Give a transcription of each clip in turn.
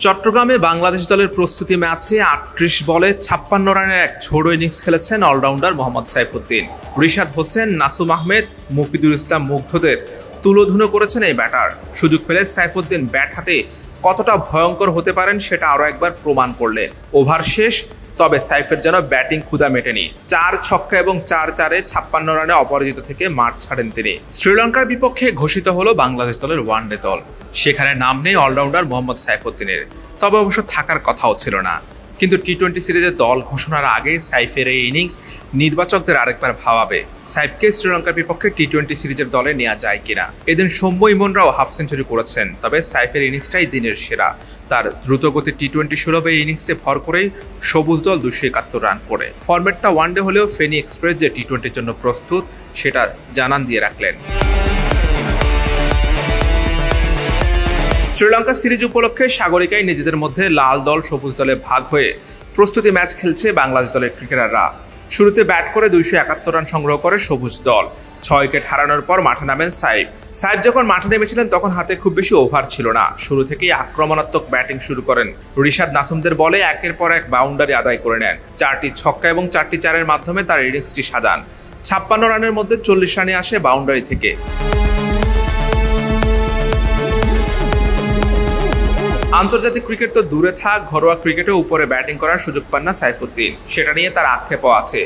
চট্টগ্রামে বাংলাদেশ দলের প্রস্তুতি ম্যাচে ৩৮ বলে ৫৬ রানের এক ঝোড়ো ইনিংস খেলেছেন অলরাউন্ডার মোহাম্মদ সাইফুদ্দিন। রিশাদ হোসেন, নাসুম আহমেদ, মুফিদুল ইসলাম মুগ্ধদের তুলোধুনো করেছেন এই ব্যাটার। সুযোগ পেলে সাইফুদ্দিন ব্যাট হাতে কতটা ভয়ঙ্কর হতে পারেন সেটা আরও একবার প্রমাণ করলেন। ওভার শেষ, তবে সাইফের যেন ব্যাটিং ক্ষুধা মেটেনি। ৪ ছক্কা এবং ৪-৪-এ ৫৬ রানে অপরাজিত থেকে মাঠ ছাড়েন তিনি। শ্রীলঙ্কার বিপক্ষে ঘোষিত হলো বাংলাদেশ দলের ওয়ানডে দল। সেখানে নাম নেই অলরাউন্ডার মোহাম্মদ সাইফুদ্দিনের, তবে অবশ্য থাকার কথাও ছিল না। কিন্তু টি-20 সিরিজের দল ঘোষণার আগে সাইফের এই ইনিংস নির্বাচকদের আরেকবার ভাবাবে সাইফকে শ্রীলঙ্কার বিপক্ষে টি-20 সিরিজের দলে নেওয়া যায় কিনা। এদিন সৌম্য ইমনরাও হাফ সেঞ্চুরি করেছেন, তবে সাইফের ইনিংসটাই দিনের সেরা। তার দ্রুতগতির টি-20 সুলভ এই ইনিংসে ভর করেই সবুজ দল ২৭১ রান করে। ফরম্যাটটা ওয়ানডে হলেও ফেনী এক্সপ্রেস যে টি-20-র জন্য প্রস্তুত সেটা জানান দিয়ে রাখলেন। শ্রীলঙ্কা সিরিজ উপলক্ষে সাগরিকায় নিজেদের মধ্যে লাল দল সবুজ দলে ভাগ হয়ে প্রস্তুতি ম্যাচ খেলছে বাংলাদেশ দলের ক্রিকেটাররা। শুরুতে ব্যাট করে ২৭১ রান সংগ্রহ করে সবুজ দল। ৬ উইকেট হারানোর পর মাঠে নামেন সাইফ। যখন মাঠে নেমেছিলেন তখন হাতে খুব বেশি ওভার ছিল না। শুরু থেকেই আক্রমণাত্মক ব্যাটিং শুরু করেন। রিশাদ নাসুমদের বলে একের পর এক বাউন্ডারি আদায় করে নেন। ৪টি ছক্কা এবং ৪টি চারের মাধ্যমে তার ইনিংসটি সাজান। ৫৬ রানের মধ্যে ৪০ রানে আসে বাউন্ডারি থেকে। আন্তর্জাতিক ক্রিকেট তো দূরে থাক, ঘরোয়া ক্রিকেটে উপরে ব্যাটিং করার সুযোগ পান না সাইফুদ্দিন। সেটা নিয়ে তার আক্ষেপও আছে।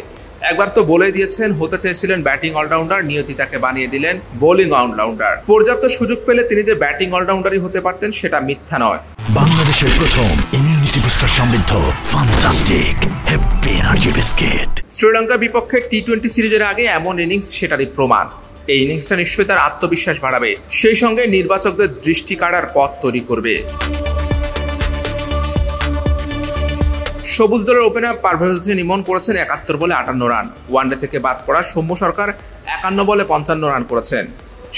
একবার তো বলেই দিয়েছেন হতে চেয়েছিলেন ব্যাটিং অলরাউন্ডার, নিয়তি তাকে বানিয়ে দিলেন বোলিং অলরাউন্ডার। পর্যাপ্ত সুযোগ পেলে তিনি যে ব্যাটিং অলরাউন্ডারই হতে পারতেন সেটা মিথ্যা নয়। বাংলাদেশের প্রথম ইমিউনিটি বুস্টার সমৃদ্ধ ফ্যান্টাস্টিক হ্যাপি এনার্জি বিস্কিট। শ্রীলঙ্কার বিপক্ষে টি-20 সিরিজের আগে এমন ইনিংস সেটারই প্রমাণ। এই ইনিংসটা নিশ্চয়ই তার আত্মবিশ্বাস বাড়াবে, সেই সঙ্গে নির্বাচকদের দৃষ্টি কাড়ার পথ তৈরি করবে। সবুজ দলের ওপেনার পারভেজ হোসেন ইমন করেছেন ৭১ বলে ৫৮ রান। ওয়ানডে থেকে বাদ পড়া সৌম্য সরকার ৫১ বলে ৫৫ রান করেছেন।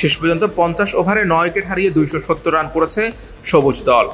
শেষ পর্যন্ত ৫০ ওভারে ৯ উইকেট হারিয়ে ২৭০ রান করেছে সবুজ দল।